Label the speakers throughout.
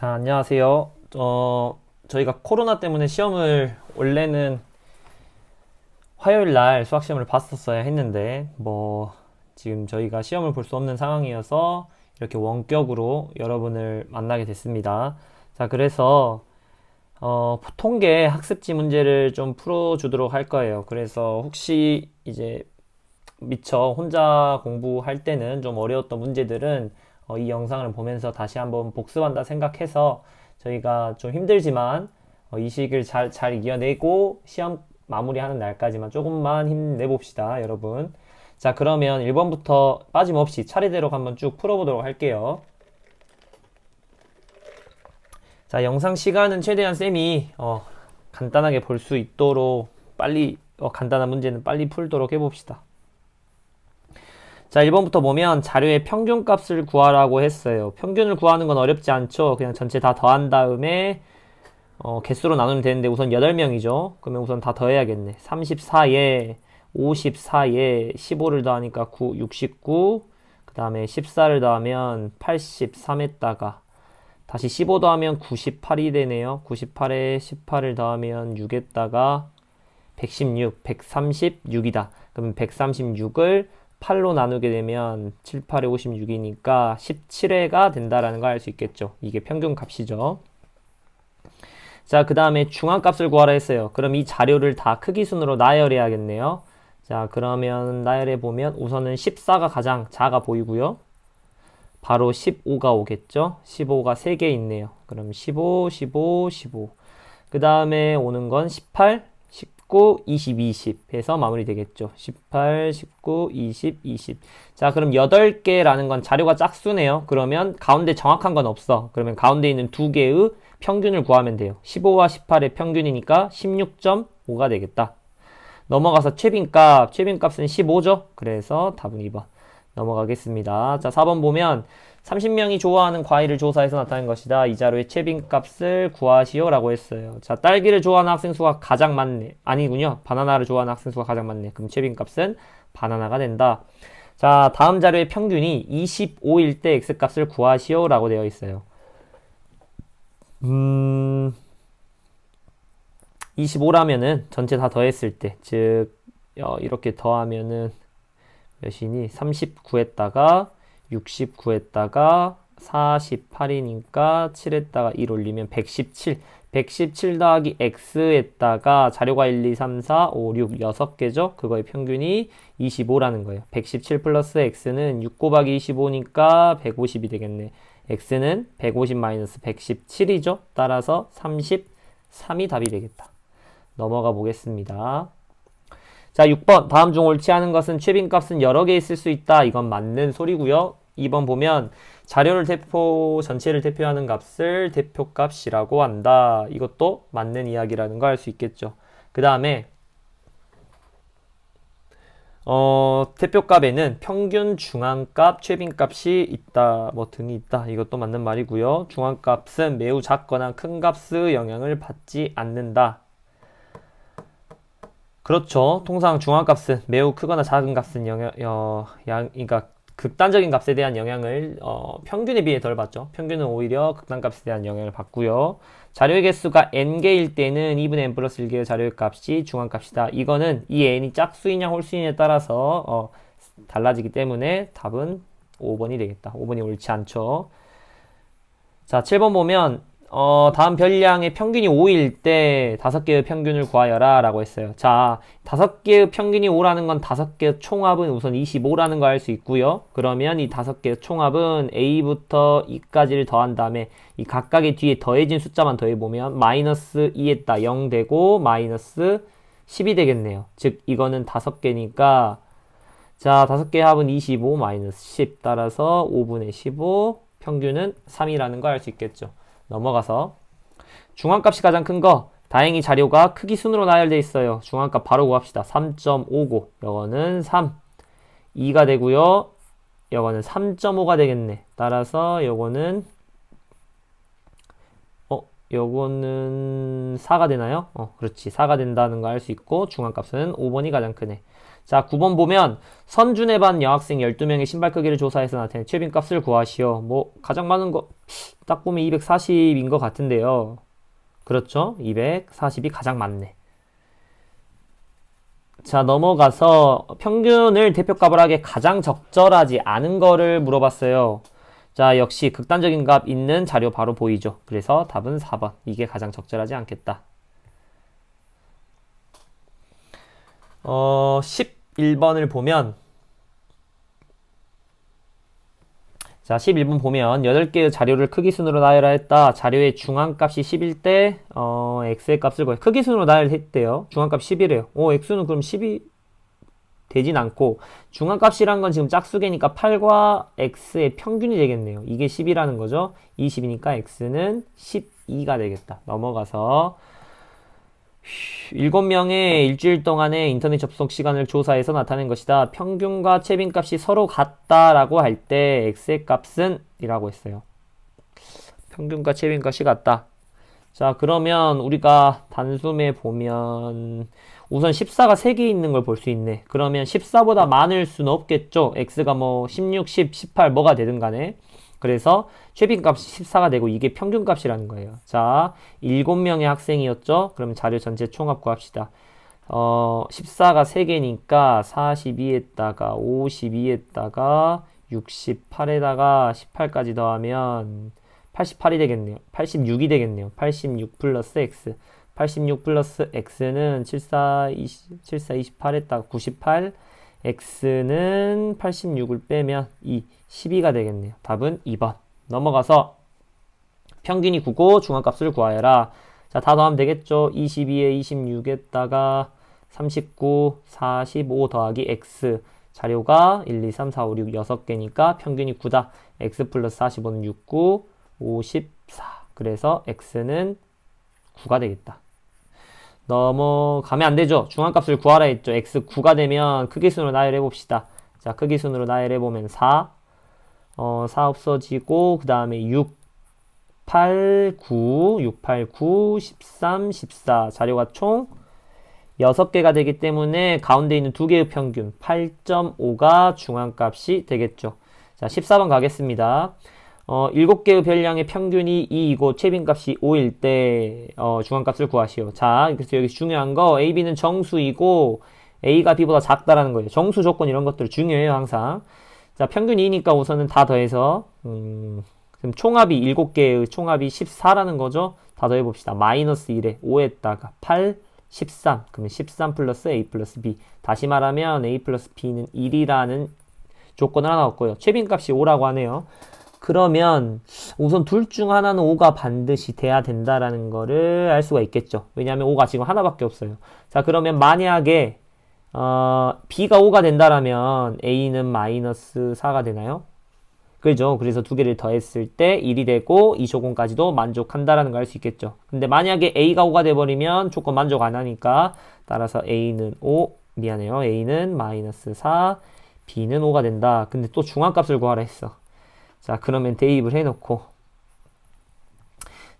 Speaker 1: 자, 안녕하세요. 저희가 코로나 때문에 시험을 원래는 화요일 날 수학 시험을 봤었어야 했는데, 지금 저희가 시험을 볼 수 없는 상황이어서 이렇게 원격으로 여러분을 만나게 됐습니다. 자, 그래서, 통계 학습지 문제를 좀 풀어주도록 할 거예요. 그래서 혹시 이제 미처 혼자 공부할 때는 좀 어려웠던 문제들은 이 영상을 보면서 다시 한번 복습한다 생각해서 저희가 좀 힘들지만 이 시기를 잘 이겨내고 시험 마무리하는 날까지만 조금만 힘내봅시다, 여러분. 자, 그러면 1번부터 빠짐없이 차례대로 한번 쭉 풀어보도록 할게요. 자, 영상 시간은 최대한 쌤이 간단하게 볼 수 있도록 빨리 간단한 문제는 빨리 풀도록 해봅시다. 자, 1번부터 보면 자료의 평균값을 구하라고 했어요. 평균을 구하는 건 어렵지 않죠. 그냥 전체 다 더한 다음에 개수로 나누면 되는데 우선 8명이죠. 그러면 우선 다 더해야겠네. 34에 54에 15를 더하니까 69, 그 다음에 14를 더하면 83에다가 다시 15 더하면 98이 되네요. 98에 18을 더하면 6에다가 116, 136이다. 그럼 136을 8로 나누게 되면 7, 8에 56이니까 17회가 된다라는 걸 알 수 있겠죠. 이게 평균 값이죠. 자, 그 다음에 중앙값을 구하라 했어요. 그럼 이 자료를 다 크기 순으로 나열해야겠네요. 자, 그러면 나열해 보면 우선은 14가 가장 작아 보이고요. 바로 15가 오겠죠. 15가 3개 있네요. 그럼 15, 15, 15. 그 다음에 오는 건 18, 19, 20, 20 해서 마무리 되겠죠. 18, 19, 20, 20. 자, 그럼 8개라는 건 자료가 짝수네요. 그러면 가운데 정확한 건 없어. 그러면 가운데 있는 두 개의 평균을 구하면 돼요. 15와 18의 평균이니까 16.5가 되겠다. 넘어가서 최빈값은 15죠. 그래서 답은 2번. 넘어가겠습니다. 자, 4번 보면 30명이 좋아하는 과일을 조사해서 나타낸 것이다. 이 자료의 최빈값을 구하시오 라고 했어요. 자, 딸기를 좋아하는 학생 수가 가장 많네. 아니군요. 바나나를 좋아하는 학생 수가 가장 많네. 그럼 최빈값은 바나나가 된다. 자, 다음 자료의 평균이 25일 때 x값을 구하시오 라고 되어 있어요. 25라면은 전체 다 더했을 때, 즉 이렇게 더하면은 몇이니? 39에다가 69에다가 48이니까 7에다가 1 올리면 117. 117 더하기 x에다가 자료가 1, 2, 3, 4, 5, 6, 6개죠? 그거의 평균이 25라는 거예요. 117 플러스 x는 6 곱하기 25니까 150이 되겠네. x는 150 마이너스 117이죠? 따라서 33이 답이 되겠다. 넘어가 보겠습니다. 자, 6번. 다음 중 옳지 않은 것은 최빈값은 여러 개 있을 수 있다. 이건 맞는 소리고요. 2번 보면 자료를 전체를 대표하는 값을 대표값이라고 한다. 이것도 맞는 이야기라는 거 알 수 있겠죠. 그 다음에 대표값에는 평균, 중앙값, 최빈값이 있다. 등이 있다. 이것도 맞는 말이고요. 중앙값은 매우 작거나 큰 값의 영향을 받지 않는다. 그렇죠. 통상 중앙값은 매우 크거나 작은 값은 그러니까 극단적인 값에 대한 영향을 평균에 비해 덜 받죠. 평균은 오히려 극단값에 대한 영향을 받고요. 자료의 개수가 n개일 때는 2분의 n 플러스 1개의 자료의 값이 중앙값이다. 이거는 이 n이 짝수이냐 홀수이냐에 따라서 달라지기 때문에 답은 5번이 되겠다. 5번이 옳지 않죠. 자, 7번 보면 다음 별량의 평균이 5일 때 5개의 평균을 구하여라 라고 했어요. 자, 5개의 평균이 5라는 건 5개의 총합은 우선 25라는 거 알 수 있고요. 그러면 이 5개의 총합은 A부터 E까지를 더한 다음에 이 각각의 뒤에 더해진 숫자만 더해보면 마이너스 2에다 0 되고 마이너스 10이 되겠네요. 즉 이거는 5개니까 자, 5개의 합은 25 마이너스 10 따라서 5분의 15 평균은 3이라는 거 알 수 있겠죠. 넘어가서 중앙값이 가장 큰 거 다행히 자료가 크기 순으로 나열되어 있어요. 중앙값 바로 구합시다. 3.59 이거는 3 2가 되고요. 이거는 3.5가 되겠네. 따라서 이거는 요거는 4가 되나요? 그렇지. 4가 된다는 거 알 수 있고 중앙값은 5번이 가장 크네. 자, 9번 보면 선준해반 여학생 12명의 신발 크기를 조사해서 나타낸 최빈값을 구하시오. 뭐 가장 많은 거 딱 보면 240인 것 같은데요. 그렇죠? 240이 가장 많네. 자, 넘어가서 평균을 대표값을 하기에 가장 적절하지 않은 거를 물어봤어요. 자, 역시 극단적인 값 있는 자료 바로 보이죠. 그래서 답은 4번. 이게 가장 적절하지 않겠다. 11번을 보면, 자, 11번 보면 8개의 자료를 크기 순으로 나열하 했다. 자료의 중앙값이 10일 때 x의 값을 구해. 크기 순으로 나열했대요. 중앙값 10이래요. x는 그럼 10이 되진 않고 중앙값이란 건 지금 짝수개니까 8과 x의 평균이 되겠네요. 이게 10이라는 거죠. 20이니까 x는 12가 되겠다. 넘어가서 7명의 일주일 동안의 인터넷 접속 시간을 조사해서 나타낸 것이다. 평균과 최빈값이 서로 같다라고 할 때 x의 값은 이라고 했어요. 평균과 최빈값이 같다. 자, 그러면 우리가 단숨에 보면 우선 14가 3개 있는 걸 볼 수 있네. 그러면 14보다 많을 수는 없겠죠. x가 뭐 16, 10, 18 뭐가 되든 간에. 그래서 최빈값이 14가 되고 이게 평균값이라는 거예요. 자, 7명의 학생이었죠? 그러면 자료 전체 총합 구합시다. 14가 3개니까 42에다가 52에다가 68에다가 18까지 더하면 88이 되겠네요. 86이 되겠네요. 86 플러스 x. 86 플러스 x는 74, 28 했다가 98. x는 86을 빼면 12가 되겠네요. 답은 2번. 넘어가서 평균이 9고 중앙값을 구하여라. 자, 다 더하면 되겠죠. 22에 26에다가 39, 45 더하기 x. 자료가 1, 2, 3, 4, 5, 6, 6개니까 평균이 9다. x 플러스 45는 69, 54. 그래서 x는 9가 되겠다. 넘어가면 안 되죠. 중앙값을 구하라 했죠. x 9가 되면 크기순으로 나열해 봅시다. 자, 크기순으로 나열해 보면 4, 4 없어지고 그 다음에 6, 8, 9, 6, 8, 9, 13, 14. 자료가 총 6개가 되기 때문에 가운데 있는 2개의 평균 8.5가 중앙값이 되겠죠. 자, 14번 가겠습니다. 7개의 별량의 평균이 2이고 최빈값이 5일 때 중앙값을 구하시오. 자, 그래서 여기 중요한 거 A, B는 정수이고 A가 B보다 작다라는 거예요. 정수 조건 이런 것들 중요해요, 항상. 자, 평균이 2니까 우선은 다 더해서 그럼 총합이 7개의 총합이 14라는 거죠. 다 더해봅시다. 마이너스 1에 5에다가 8, 13. 그러면 13 플러스 A 플러스 B. 다시 말하면 A 플러스 B는 1이라는 조건을 하나 얻고요. 최빈값이 5라고 하네요. 그러면 우선 둘 중 하나는 5가 반드시 돼야 된다라는 거를 알 수가 있겠죠. 왜냐하면 5가 지금 하나밖에 없어요. 자, 그러면 만약에 B가 5가 된다라면 A는 마이너스 4가 되나요? 그죠? 그래서 두 개를 더했을 때 1이 되고 이 조건까지도 만족한다라는 걸 알 수 있겠죠. 근데 만약에 A가 5가 돼버리면 조건 만족 안 하니까 따라서 A는 5, 미안해요. A는 마이너스 4, B는 5가 된다. 근데 또 중앙값을 구하라 했어. 자, 그러면 대입을 해놓고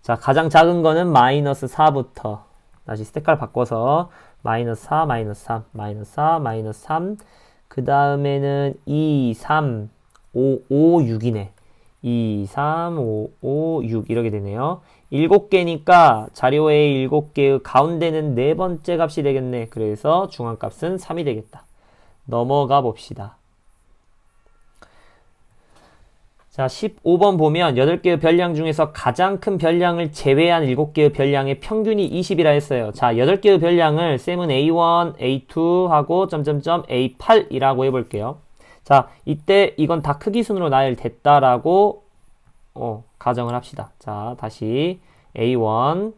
Speaker 1: 자, 가장 작은 거는 마이너스 4부터 다시 스택가를 바꿔서 마이너스 4, 마이너스 3, 마이너스 4, 마이너스 3 그 다음에는 2, 3, 5, 5, 6이네. 2, 3, 5, 5, 6 이렇게 되네요. 7개니까 자료의 7개의 가운데는 네 번째 값이 되겠네. 그래서 중앙값은 3이 되겠다. 넘어가 봅시다. 자, 15번 보면 8개의 별량 중에서 가장 큰 별량을 제외한 7개의 별량의 평균이 20이라 했어요. 자, 8개의 별량을 쌤은 A1, A2 하고 점점점 A8이라고 해볼게요. 자, 이때 이건 다 크기 순으로 나열됐다라고 가정을 합시다. 자, 다시 A1,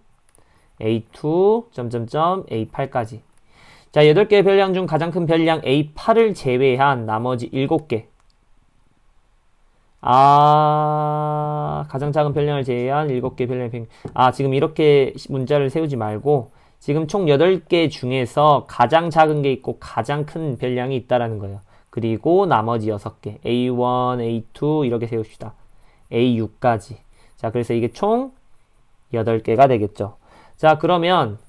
Speaker 1: A2, 점점점 A8까지. 자, 8개의 별량 중 가장 큰 별량 A8을 제외한 나머지 7개. 가장 작은 별량을 제외한 7개 별량의 평균. 지금 이렇게 문자를 세우지 말고 지금 총 8개 중에서 가장 작은 게 있고 가장 큰 별량이 있다라는 거예요. 그리고 나머지 6개 A1, A2 이렇게 세웁시다. A6까지. 자, 그래서 이게 총 8개가 되겠죠. 자, 그러면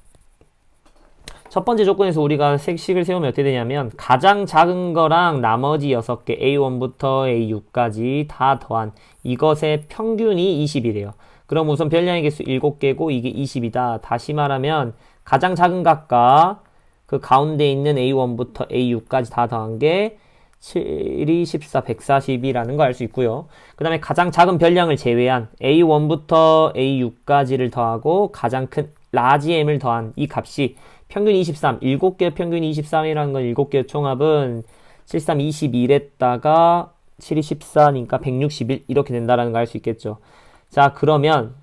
Speaker 1: 첫 번째 조건에서 우리가 식을 세우면 어떻게 되냐면 가장 작은 거랑 나머지 6개 A1부터 A6까지 다 더한 이것의 평균이 20이래요. 그럼 우선 별량의 개수 7개고 이게 20이다. 다시 말하면 가장 작은 값과 그 가운데 있는 A1부터 A6까지 다 더한 게 7, 2, 14, 140이라는 거 알 수 있고요. 그 다음에 가장 작은 별량을 제외한 A1부터 A6까지를 더하고 가장 큰 라지 M을 더한 이 값이 평균 23, 7개 평균 23이라는 건 7개의 총합은 7, 3, 21에다가 7이 14니까 161 이렇게 된다라는 거 알 수 있겠죠. 자, 그러면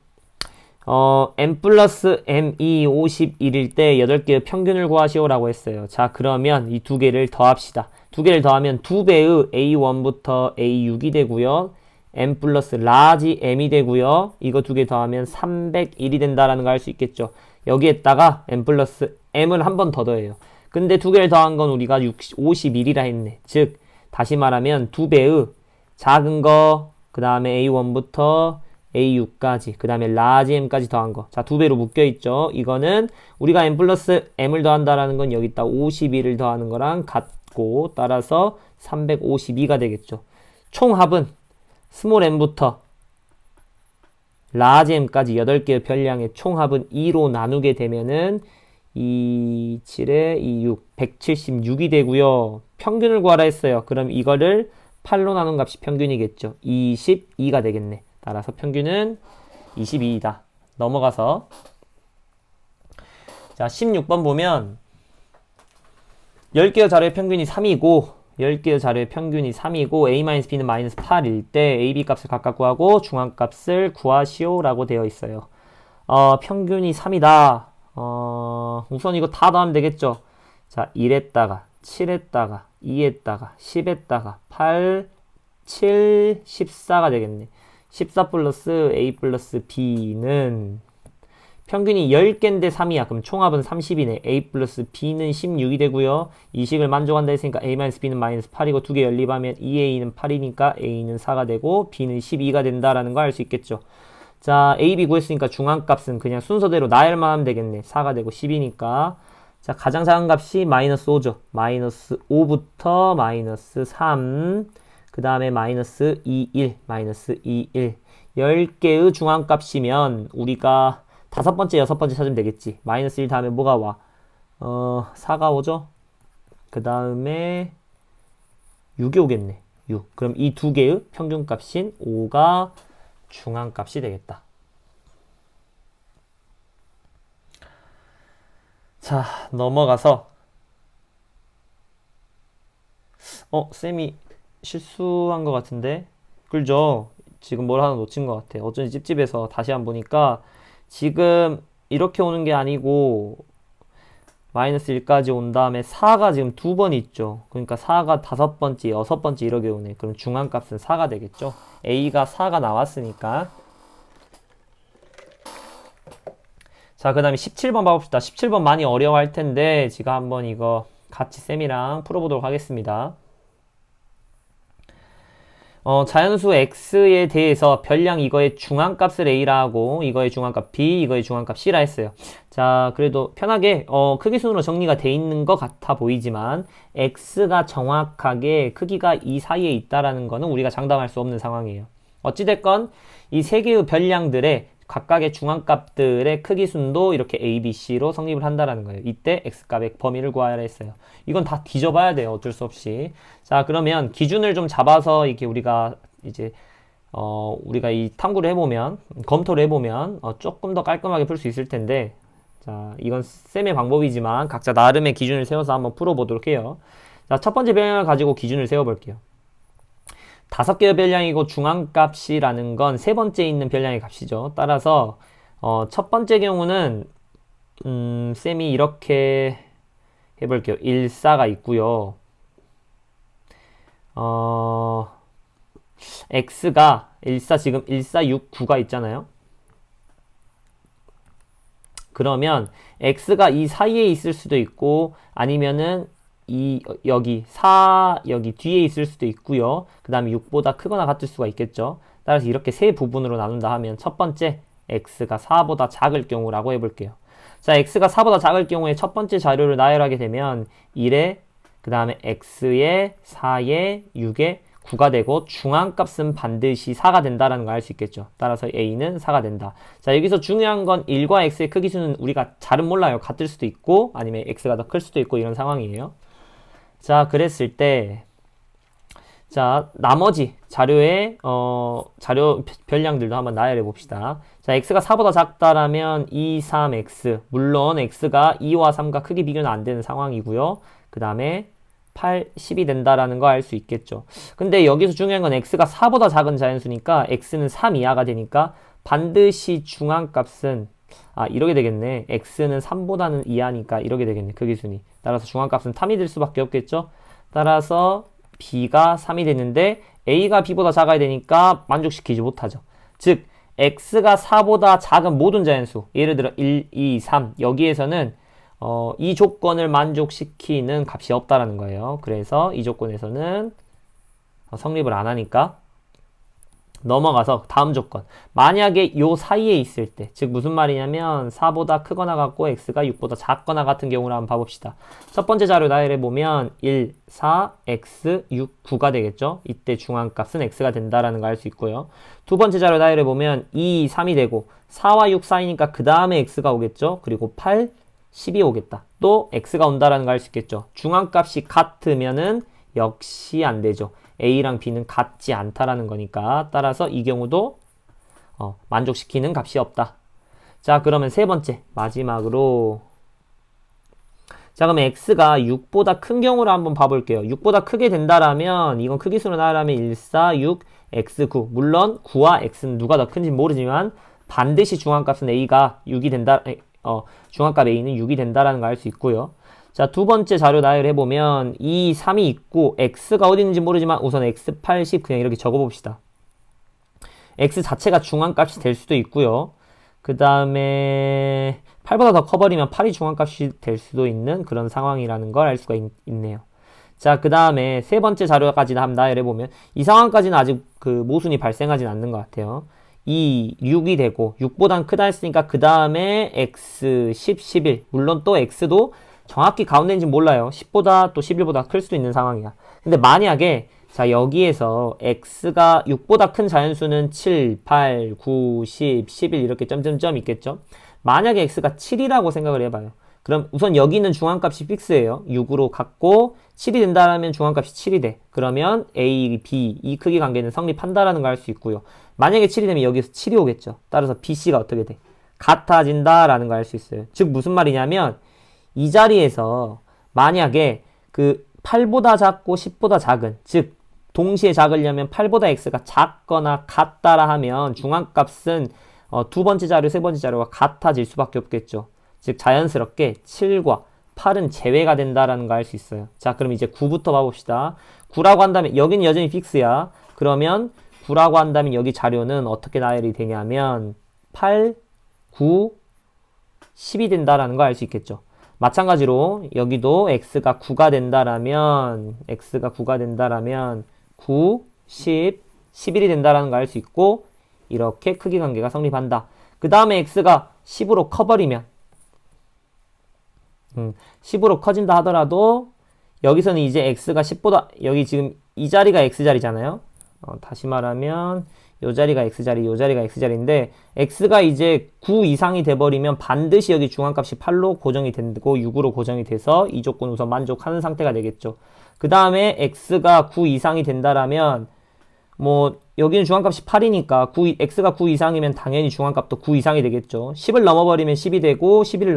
Speaker 1: M 플러스 M이 51일 때 8개의 평균을 구하시오라고 했어요. 자, 그러면 이 두 개를 더합시다. 두 개를 더하면 2배의 A1부터 A6이 되고요. M 플러스 라지 M이 되고요. 이거 두 개 더하면 301이 된다라는 거 알 수 있겠죠. 여기에다가 M 플러스 M을 한 번 더 더해요. 근데 두 개를 더한 건 우리가 51이라 했네. 즉, 다시 말하면 2배의 작은 거, 그 다음에 A1부터 A6까지, 그 다음에 라지 M까지 더한 거. 자, 2배로 묶여있죠. 이거는 우리가 M 플러스 M을 더한다라는 건 여기다 51을 더하는 거랑 같고, 따라서 352가 되겠죠. 총합은 스몰 m부터 라지 m까지 8개의 별량의 총합은 2로 나누게 되면은 2, 7에 2, 6, 176이 되고요. 평균을 구하라 했어요. 그럼 이거를 8로 나눈 값이 평균이겠죠. 22가 되겠네. 따라서 평균은 22이다. 넘어가서 자 16번 보면 10개의 자료의 평균이 3이고 10개의 자료의 평균이 3이고 A-B는 마이너스 8일 때 AB 값을 각각 구하고 중앙값을 구하시오 라고 되어 있어요. 평균이 3이다. 우선 이거 다 더하면 되겠죠. 자, 1에다가 7에다가 2에다가 10에다가 8, 7, 14가 되겠네. 14 플러스 A 플러스 B는 평균이 10개인데 3이야. 그럼 총합은 30이네. A 플러스 B는 16이 되고요. 이 식을 만족한다 했으니까 A-B는 마이너스 8이고 두 개 연립하면 2A는 8이니까 A는 4가 되고 B는 12가 된다라는 거 알 수 있겠죠. 자, A, B 구했으니까 중앙값은 그냥 순서대로 나열만 하면 되겠네. 4가 되고 10이니까. 자, 가장 작은 값이 마이너스 5죠. 마이너스 5부터 마이너스 3, 그 다음에 마이너스 2, 1, 마이너스 2, 1. 10개의 중앙값이면 우리가 5번째, 6번째 찾으면 되겠지. 마이너스 1 다음에 뭐가 와? 4가 오죠? 그 다음에 6이 오겠네. 6. 그럼 이 두 개의 평균값인 5가 중앙값이 되겠다. 자, 넘어가서 쌤이 실수한 것 같은데? 그죠? 지금 뭘 하나 놓친 것 같아. 어쩐지 찝찝해서 다시 한번 보니까 지금 이렇게 오는 게 아니고 마이너스 1까지 온 다음에 4가 지금 두 번 있죠. 그러니까 4가 5번째, 6번째 이렇게 오네. 그럼 중앙값은 4가 되겠죠. A가 4가 나왔으니까. 자, 그 다음에 17번 봐봅시다. 17번 많이 어려워할 텐데 제가 한번 이거 같이 쌤이랑 풀어보도록 하겠습니다. 자연수 x에 대해서 별량 이거의 중앙값을 a라 하고 이거의 중앙값 b, 이거의 중앙값 c라 했어요. 자, 그래도 편하게 크기순으로 정리가 돼 있는 것 같아 보이지만 x가 정확하게 크기가 이 사이에 있다라는 거는 우리가 장담할 수 없는 상황이에요. 어찌됐건 이 세 개의 별량들의 각각의 중앙값들의 크기순도 이렇게 A, B, C로 성립을 한다라는 거예요. 이때 X값의 범위를 구하라 했어요. 이건 다 뒤져봐야 돼요. 어쩔 수 없이. 자, 그러면 기준을 좀 잡아서 이렇게 우리가 이제 우리가 이 탐구를 해보면 검토를 해보면 조금 더 깔끔하게 풀 수 있을 텐데 자, 이건 쌤의 방법이지만 각자 나름의 기준을 세워서 한번 풀어보도록 해요. 자, 첫 번째 별량을 가지고 기준을 세워볼게요. 5개의 별량이고 중앙값이라는 건 세 번째 있는 별량의 값이죠. 따라서 첫 번째 경우는 쌤이 이렇게 해볼게요. 1, 4가 있고요. x가 1, 4 지금 1, 4, 6, 9가 있잖아요. 그러면 x가 이 사이에 있을 수도 있고 아니면은 여기 4 여기 뒤에 있을 수도 있고요. 그 다음에 6보다 크거나 같을 수가 있겠죠. 따라서 이렇게 세 부분으로 나눈다 하면 첫 번째 x가 4보다 작을 경우라고 해볼게요. 자, x가 4보다 작을 경우에 첫 번째 자료를 나열하게 되면 1에 그 다음에 x에 4에 6에 9가 되고 중앙값은 반드시 4가 된다라는 걸 알 수 있겠죠. 따라서 a는 4가 된다. 자, 여기서 중요한 건 1과 x의 크기수는 우리가 잘은 몰라요. 같을 수도 있고 아니면 x가 더 클 수도 있고 이런 상황이에요. 자, 그랬을 때 자, 나머지 자료의 자료 별량들도 한번 나열해 봅시다. 자, x가 4보다 작다라면 2, 3x. 물론 x가 2와 3과 크기 비교는 안 되는 상황이고요. 그 다음에 8, 10이 된다라는 거 알 수 있겠죠. 근데 여기서 중요한 건 x가 4보다 작은 자연수니까 x는 3 이하가 되니까 반드시 중앙값은 이렇게 되겠네. x는 3보다는 이하니까 이렇게 되겠네. 크기순위. 따라서 중앙값은 3이 될 수밖에 없겠죠. 따라서 b가 3이 됐는데 a가 b보다 작아야 되니까 만족시키지 못하죠. 즉 x가 4보다 작은 모든 자연수, 예를 들어 1, 2, 3 여기에서는 이 조건을 만족시키는 값이 없다라는 거예요. 그래서 이 조건에서는 성립을 안 하니까 넘어가서 다음 조건. 만약에 요 사이에 있을 때, 즉 무슨 말이냐면 4보다 크거나 같고 x가 6보다 작거나 같은 경우를 한번 봐봅시다. 첫 번째 자료 나열해 보면 1, 4, x, 6, 9가 되겠죠. 이때 중앙값은 x가 된다라는 걸 알 수 있고요. 두 번째 자료 나열해 보면 2, 3이 되고 4와 6 사이니까 그 다음에 x가 오겠죠. 그리고 8, 10이 오겠다. 또 x가 온다라는 걸 알 수 있겠죠. 중앙값이 같으면은 역시 안 되죠. a랑 b는 같지 않다라는 거니까 따라서 이 경우도 만족시키는 값이 없다. 자, 그러면 세 번째 마지막으로 자, 그럼 x가 6보다 큰 경우를 한번 봐볼게요. 6보다 크게 된다라면 이건 크기수로 나열하면 1, 4, 6, x, 9. 물론 9와 x는 누가 더 큰지 모르지만 반드시 중앙값은 a가 6이 된다. 중앙값 a는 6이 된다라는 걸 알 수 있고요. 자, 두 번째 자료 나열해보면 2, 3이 있고 x가 어디 있는지 모르지만 우선 x, 8, 10 그냥 이렇게 적어봅시다. x 자체가 중앙값이 될 수도 있고요. 그 다음에 8보다 더 커버리면 8이 중앙값이 될 수도 있는 그런 상황이라는 걸 알 수가 있네요. 자, 그 다음에 세 번째 자료까지 한번 나열해보면 이 상황까지는 아직 그 모순이 발생하진 않는 것 같아요. 2, 6이 되고 6보단 크다 했으니까 그 다음에 x, 10, 11 물론 또 x도 정확히 가운데인지 몰라요. 10보다 또 11보다 클 수도 있는 상황이야. 근데 만약에 자, 여기에서 x가 6보다 큰 자연수는 7, 8, 9, 10, 11 이렇게 점점점 있겠죠. 만약에 x가 7이라고 생각을 해봐요. 그럼 우선 여기 있는 중앙값이 픽스예요. 6으로 갖고 7이 된다라면 중앙값이 7이 돼. 그러면 a, b 이 크기 관계는 성립한다라는 걸 알 수 있고요. 만약에 7이 되면 여기서 7이 오겠죠. 따라서 bc가 어떻게 돼? 같아진다라는 걸 알 수 있어요. 즉 무슨 말이냐면 이 자리에서 만약에 그 8보다 작고 10보다 작은, 즉 동시에 작으려면 8보다 x가 작거나 같다라 하면 중앙값은 두 번째 자료, 세 번째 자료가 같아질 수밖에 없겠죠. 즉 자연스럽게 7과 8은 제외가 된다라는 거 알 수 있어요. 자, 그럼 이제 9부터 봐봅시다. 9라고 한다면 여기는 여전히 픽스야. 그러면 9라고 한다면 여기 자료는 어떻게 나열이 되냐면 8, 9, 10이 된다라는 거 알 수 있겠죠. 마찬가지로 여기도 x가 9가 된다라면 9, 10, 11이 된다라는 걸 알 수 있고 이렇게 크기 관계가 성립한다. 그 다음에 x가 10으로 커버리면 10으로 커진다 하더라도 여기서는 이제 x가 10보다 여기 지금 이 자리가 x자리잖아요. 다시 말하면 요 자리가 x자리, 요 자리가 x자리인데 x가 이제 9 이상이 돼버리면 반드시 여기 중앙값이 8로 고정이 되고 6으로 고정이 돼서 이 조건 우선 만족하는 상태가 되겠죠. 그 다음에 x가 9 이상이 된다라면 뭐 여기는 중앙값이 8이니까 x가 9 이상이면 당연히 중앙값도 9 이상이 되겠죠. 10을 넘어버리면 10이 되고 10을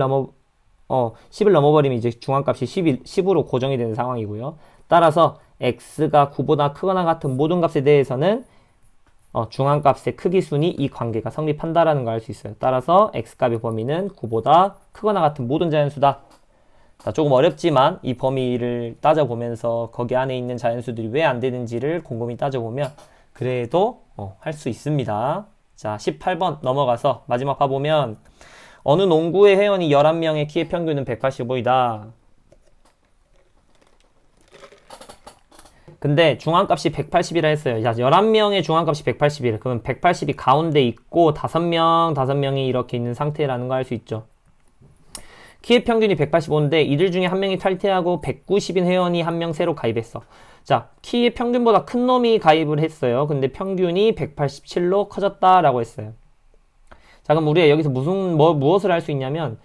Speaker 1: 넘어버리면 이제 중앙값이 10으로 고정이 되는 상황이고요. 따라서 x가 9보다 크거나 같은 모든 값에 대해서는 중앙값의 크기순위 이 관계가 성립한다라는 걸 알 수 있어요. 따라서 x값의 범위는 9보다 크거나 같은 모든 자연수다. 자, 조금 어렵지만 이 범위를 따져보면서 거기 안에 있는 자연수들이 왜 안 되는지를 곰곰이 따져보면 그래도 할 수 있습니다. 자, 18번 넘어가서 마지막 봐보면 어느 농구의 회원이 11명의 키의 평균은 185이다. 근데 중앙값이 180이라 했어요. 자, 11명의 중앙값이 180이래. 그러면 180이 가운데 있고 5명이 이렇게 있는 상태라는 거 알 수 있죠. 키의 평균이 185인데 이들 중에 한 명이 탈퇴하고 190인 회원이 한 명 새로 가입했어. 자, 키의 평균보다 큰 놈이 가입을 했어요. 근데 평균이 187로 커졌다라고 했어요. 자, 그럼 우리가 여기서 무엇을 할 수 있냐면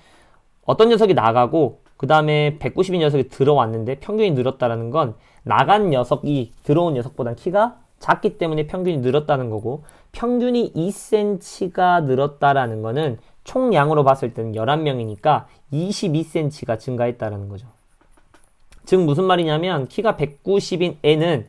Speaker 1: 어떤 녀석이 나가고 그 다음에 190인 녀석이 들어왔는데 평균이 늘었다라는 건 나간 녀석이 들어온 녀석보다 키가 작기 때문에 평균이 늘었다는 거고, 평균이 2cm가 늘었다라는 거는 총량으로 봤을 때는 11명이니까 22cm가 증가했다라는 거죠. 즉 무슨 말이냐면 키가 190인 애는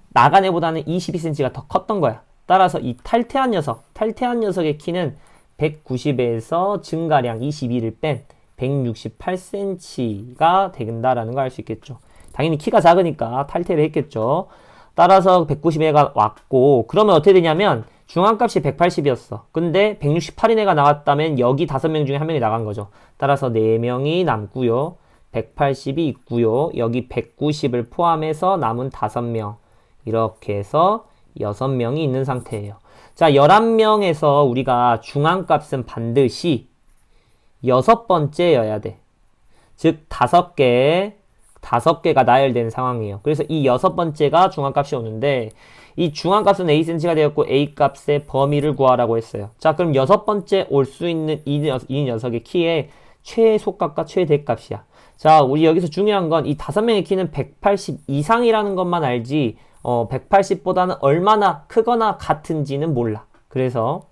Speaker 1: 나간 애보다는 22cm가 더 컸던 거야. 따라서 이 탈퇴한 녀석의 키는 190에서 증가량 22를 뺀 168cm가 된다라는 걸 알 수 있겠죠. 당연히 키가 작으니까 탈퇴를 했겠죠. 따라서 190애가 왔고, 그러면 어떻게 되냐면 중앙값이 180이었어. 근데 168인 애가 나왔다면 여기 5명 중에 1명이 나간 거죠. 따라서 4명이 남고요. 180이 있고요. 여기 190을 포함해서 남은 5명. 이렇게 해서 6명이 있는 상태예요. 자, 11명에서 우리가 중앙값은 반드시 6번째여야 돼. 즉 5개가 나열된 상황이에요. 그래서 이 6번째가 중앙값이 오는데 이 중앙값은 Ac가 되었고 A값의 범위를 구하라고 했어요. 자, 그럼 6번째 올 수 있는 이 녀석의 키의 최소값과 최대값이야. 자, 우리 여기서 중요한 건 이 5명의 키는 180 이상이라는 것만 알지 180보다는 얼마나 크거나 같은지는 몰라. 그래서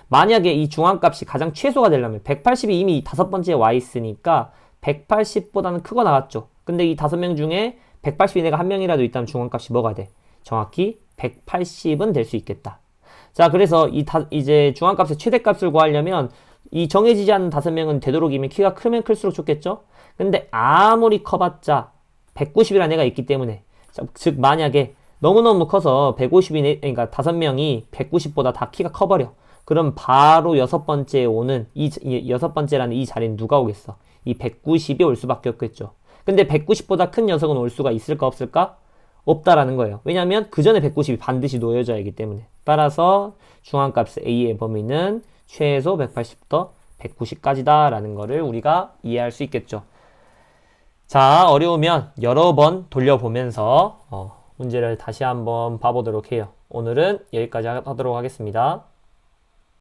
Speaker 1: 만약에 이 중앙값이 가장 최소가 되려면 180이 이미 5번째에 와 있으니까 180보다는 크고 나갔죠. 근데 이 5명 중에 180인 애가 1명이라도 있다면 중앙값이 뭐가 돼? 정확히 180은 될 수 있겠다. 자, 그래서 이제 중앙값의 최대값을 구하려면 이 정해지지 않는 5명은 되도록이면 키가 크면 클수록 좋겠죠? 근데 아무리 커봤자 190이라는 애가 있기 때문에, 즉 만약에 너무너무 커서 150인 그러니까 5명이 190보다 다 키가 커버려. 그럼 바로 6번째에 오는 이 6번째라는 이 자리는 누가 오겠어? 이 190이 올 수밖에 없겠죠. 근데 190보다 큰 녀석은 올 수가 있을까 없을까? 없다라는 거예요. 왜냐하면 그 전에 190이 반드시 놓여져야 하기 때문에. 따라서 중앙값 A의 범위는 최소 180부터 190까지다 라는 거를 우리가 이해할 수 있겠죠. 자, 어려우면 여러 번 돌려보면서 문제를 다시 한번 봐보도록 해요. 오늘은 여기까지 하도록 하겠습니다.